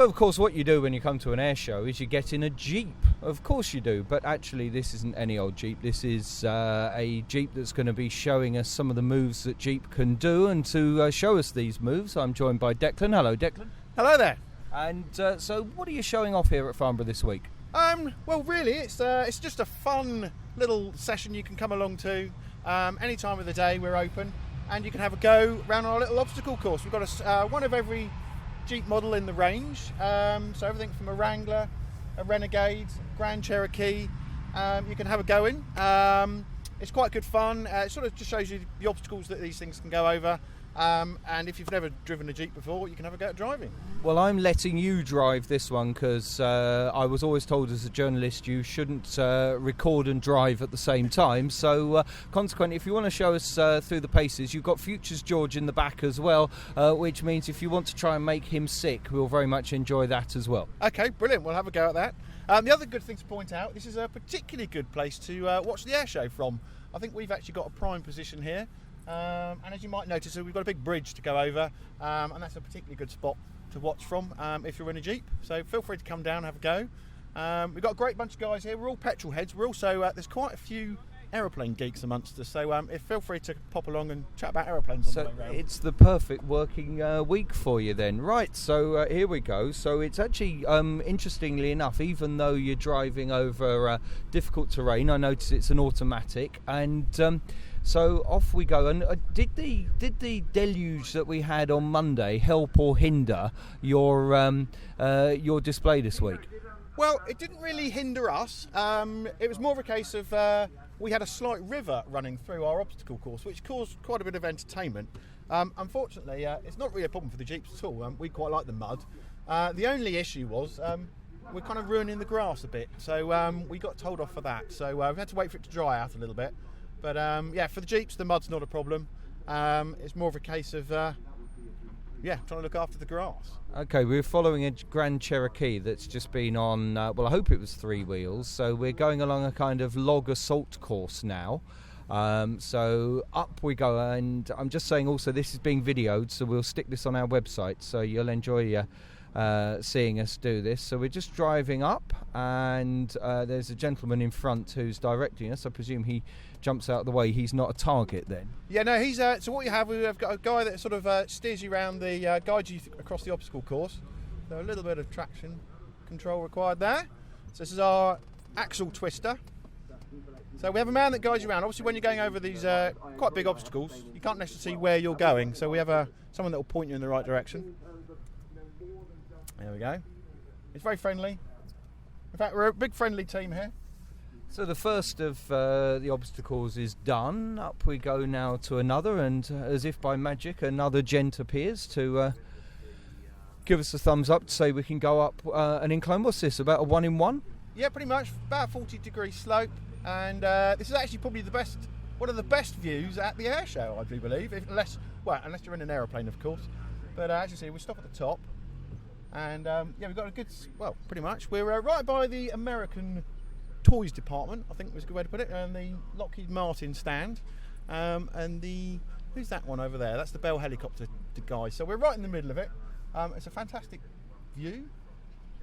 So, of course, what you do when you come to an air show is you get in a Jeep. Of course you do, but actually this isn't any old Jeep. This is a Jeep that's going to be showing us some of the moves that Jeep can do. And to show us these moves, I'm joined by Declan. Hello, Declan. Hello there. And so what are you showing off here at Farnborough this week? Well, really, it's just a fun little session you can come along to any time of the day. We're open, and you can have a go around our little obstacle course. We've got one of every Jeep model in the range, so everything from a Wrangler, a Renegade, Grand Cherokee, you can have a go in. It's quite good fun. It sort of just shows you the obstacles that these things can go over, and if you've never driven a Jeep before, you can have a go at driving. Well, I'm letting you drive this one because I was always told as a journalist you shouldn't record and drive at the same time. So consequently, if you want to show us through the paces, you've got Futures George in the back as well, which means if you want to try and make him sick, we'll very much enjoy that as well. Okay, brilliant. We'll have a go at that. The other good thing to point out, this is a particularly good place to watch the air show from. I think we've actually got a prime position here. And as you might notice, we've got a big bridge to go over, and that's a particularly good spot to watch from if you're in a Jeep. So feel free to come down and have a go. We've got a great bunch of guys here. We're all petrol heads. We're also there's quite a few aeroplane geeks amongst us. So feel free to pop along and chat about aeroplanes on the way round. It's the perfect working week for you then. Right, so here we go. So it's actually, interestingly enough, even though you're driving over difficult terrain, I notice it's an automatic, and so off we go. And did the deluge that we had on Monday help or hinder your display this week? Well, it didn't really hinder us. It was more of a case of we had a slight river running through our obstacle course, which caused quite a bit of entertainment. Unfortunately, it's not really a problem for the Jeeps at all. We quite like the mud. The only issue was we're kind of ruining the grass a bit, so we got told off for that. So we had to wait for it to dry out a little bit. But for the Jeeps, the mud's not a problem. It's more of a case of trying to look after the grass. Okay, we're following a Grand Cherokee that's just been on, I hope it was 3 wheels. So we're going along a kind of log assault course now. So up we go, and I'm just saying also this is being videoed, so we'll stick this on our website, so you'll enjoy seeing us do this. So we're just driving up, and there's a gentleman in front who's directing us. I presume he jumps out of the way. He's not a target then? Yeah, no, he's so what we've got a guy that sort of steers you around guides you across the obstacle course. So a little bit of traction control required there. So this is our axle twister. So we have a man that guides you around. Obviously when you're going over these quite big obstacles, you can't necessarily see where you're going, so we have someone that will point you in the right direction. There we go. It's very friendly. In fact, we're a big friendly team here. So the first of the obstacles is done. Up we go now to another, and as if by magic, another gent appears to give us a thumbs up to say we can go up an incline. What's this, about a 1-in-1? Yeah, pretty much. About a 40-degree slope, and this is actually probably one of the best views at the air show, I do believe, unless you're in an aeroplane, of course. But as you see, we stop at the top. And we've got a good, pretty much. We're right by the American toys department, I think was a good way to put it, and the Lockheed Martin stand. And who's that one over there? That's the Bell helicopter guy. So we're right in the middle of it. It's a fantastic view.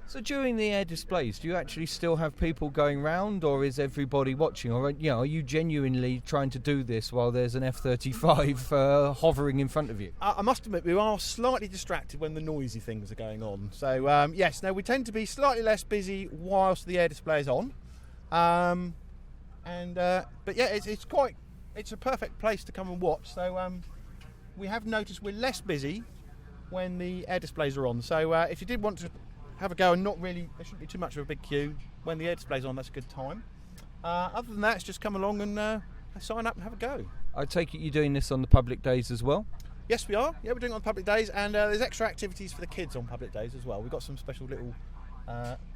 So during the air displays, do you actually still have people going round, or is everybody watching? Or are you genuinely trying to do this while there's an F-35 hovering in front of you? I must admit, we are slightly distracted when the noisy things are going on. So we tend to be slightly less busy whilst the air display is on. It's a perfect place to come and watch. So we have noticed we're less busy when the air displays are on. So if you did want to have a go, and there shouldn't be too much of a big queue when the air display's on, that's a good time. Other than that, it's just come along and sign up and have a go. I take it you're doing this on the public days as well? Yes, we are. Yeah, we're doing it on public days, and there's extra activities for the kids on public days as well. We've got some special little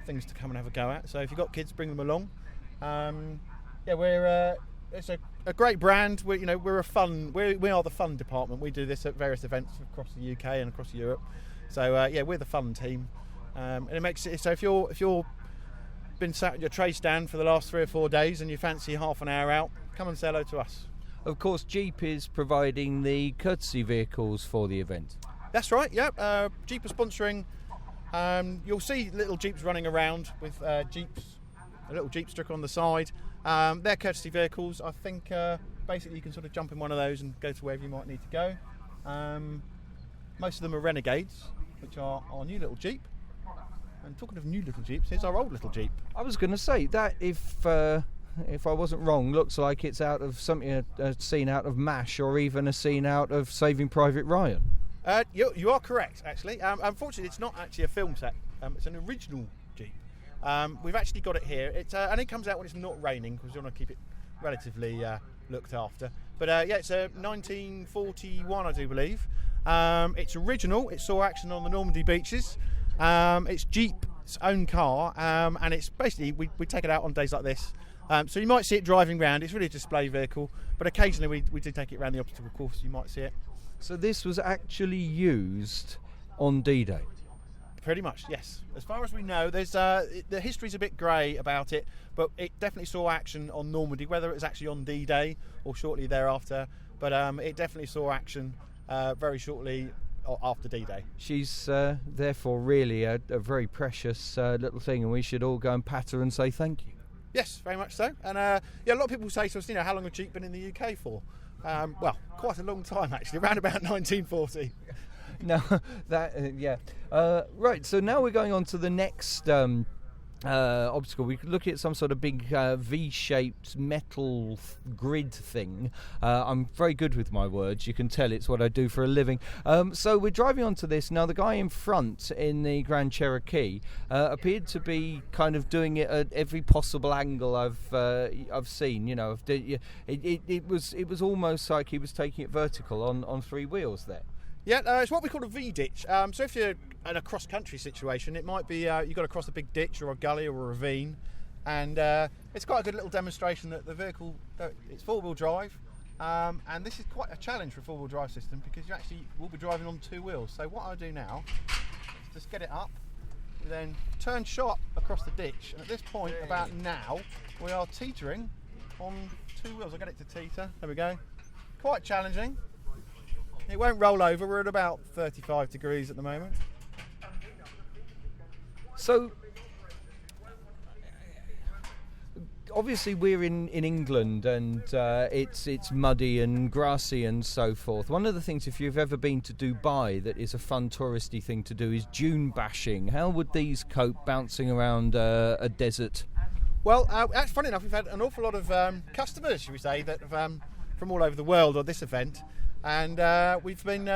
things to come and have a go at. So if you've got kids, bring them along. It's a great brand. We are the fun department. We do this at various events across the UK and across Europe. So we're the fun team. And it makes it so if you're been sat at your tray stand for the last 3 or 4 days and you fancy half an hour out, come and say hello to us. Of course, Jeep is providing the courtesy vehicles for the event. That's right. Yeah, Jeep are sponsoring You'll see little Jeeps running around with a little Jeep sticker on the side. They're courtesy vehicles. I think basically you can sort of jump in one of those and go to wherever you might need to go. Most of them are Renegades, which are our new little Jeep. And talking of new little Jeeps, here's our old little Jeep. I was going to say that if I wasn't wrong, looks like it's out of something a scene out of MASH or even a scene out of Saving Private Ryan. You are correct, actually. Unfortunately, it's not actually a film set. It's an original Jeep. We've actually got it here. And it comes out when it's not raining because we want to keep it relatively looked after. But yeah, it's a 1941, I do believe. It's original. It saw action on the Normandy beaches. It's Jeep's own car, and it's basically we take it out on days like this. So you might see it driving around. It's really a display vehicle, but occasionally we do take it around the obstacle course. You might see it. So this was actually used on D-Day? Pretty much, yes. As far as we know, there's the history's a bit grey about it, but it definitely saw action on Normandy, whether it was actually on D-Day or shortly thereafter. But it definitely saw action very shortly after D-Day. She's therefore really a very precious little thing, and we should all go and pat her and say thank you. Yes, very much so. And yeah, a lot of people say to us, how long have Jeep been in the UK for? Well, quite a long time actually, around about 1940. No, that yeah. Right. So now we're going on to the next obstacle. We could look at some sort of big V-shaped metal grid thing. I'm very good with my words. You can tell it's what I do for a living. So we're driving onto this now. The guy in front in the Grand Cherokee appeared to be kind of doing it at every possible angle I've seen. It was almost like he was taking it vertical on three wheels there. Yeah, it's what we call a V-ditch. So if you're in a cross-country situation, it might be you've got to cross a big ditch or a gully or a ravine, and it's quite a good little demonstration that the vehicle, it's four-wheel drive, and this is quite a challenge for a four-wheel drive system because you actually will be driving on two wheels. So what I'll do now is just get it up, then turn sharp across the ditch, and at this point, about now, we are teetering on two wheels. I'll get it to teeter. There we go. Quite challenging. It won't roll over. We're at about 35 degrees at the moment. So, obviously we're in England and it's muddy and grassy and so forth. One of the things, if you've ever been to Dubai, that is a fun touristy thing to do is dune bashing. How would these cope bouncing around a desert? Well, funny enough, we've had an awful lot of customers, should we say, that have, from all over the world on this event. And we've been,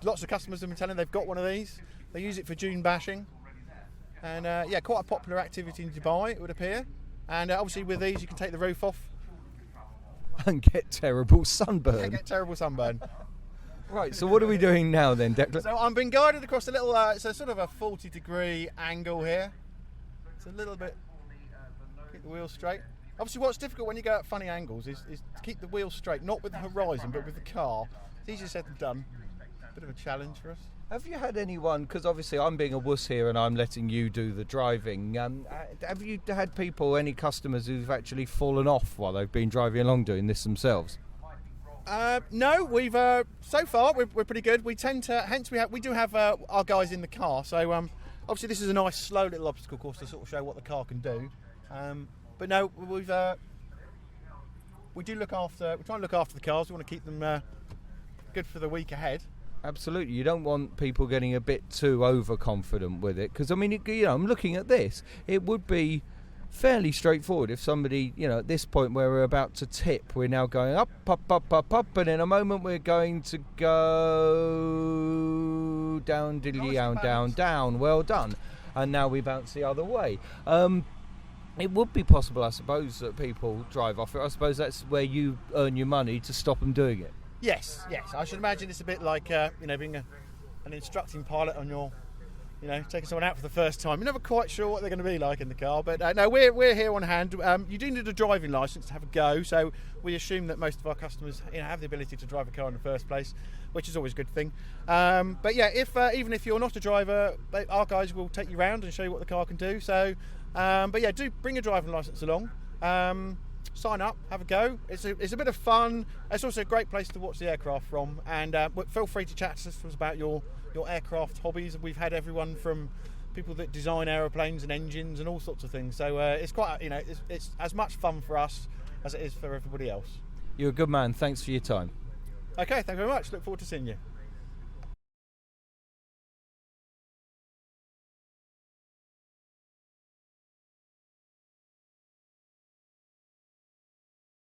lots of customers have been telling they've got one of these. They use it for dune bashing. And quite a popular activity in Dubai, it would appear. And obviously with these you can take the roof off. And get terrible sunburn. Yeah, get terrible sunburn. Right, so what are we doing now then, Declan? So I'm being guided across a little, it's a sort of a 40-degree angle here. It's a little bit, keep the wheels straight. Obviously what's difficult when you go at funny angles is to keep the wheels straight, not with the horizon but with the car. It's easier said than done. Bit of a challenge for us. Have you had anyone, because obviously I'm being a wuss here and I'm letting you do the driving, have you had people, any customers who've actually fallen off while they've been driving along doing this themselves? No, we've so far we're pretty good. We tend to, hence we do have our guys in the car. So obviously this is a nice slow little obstacle course to sort of show what the car can do. But no, we try and look after the cars. We want to keep them good for the week ahead. Absolutely, you don't want people getting a bit too overconfident with it, because I mean, I'm looking at this. It would be fairly straightforward if somebody, at this point where we're about to tip, we're now going up, up, up, up, up, and in a moment we're going to go down, down, down. Well done, and now we bounce the other way. It would be possible, I suppose, that people drive off it. I suppose that's where you earn your money to stop them doing it. Yes. I should imagine it's a bit like, being an instructing pilot on your, taking someone out for the first time. You're never quite sure what they're going to be like in the car. But no, we're here on hand. You do need a driving licence to have a go. So we assume that most of our customers, have the ability to drive a car in the first place, which is always a good thing. But yeah, even if you're not a driver, our guys will take you around and show you what the car can do. So, but yeah, do bring a driving licence along. sign up, have a go. It's a bit of fun. It's also a great place to watch the aircraft from, and feel free to chat to us about your aircraft hobbies. We've had everyone from people that design aeroplanes and engines and all sorts of things. So it's quite, it's as much fun for us as it is for everybody else. You're a good man. Thanks for your time. Okay, thank you very much. Look forward to seeing you.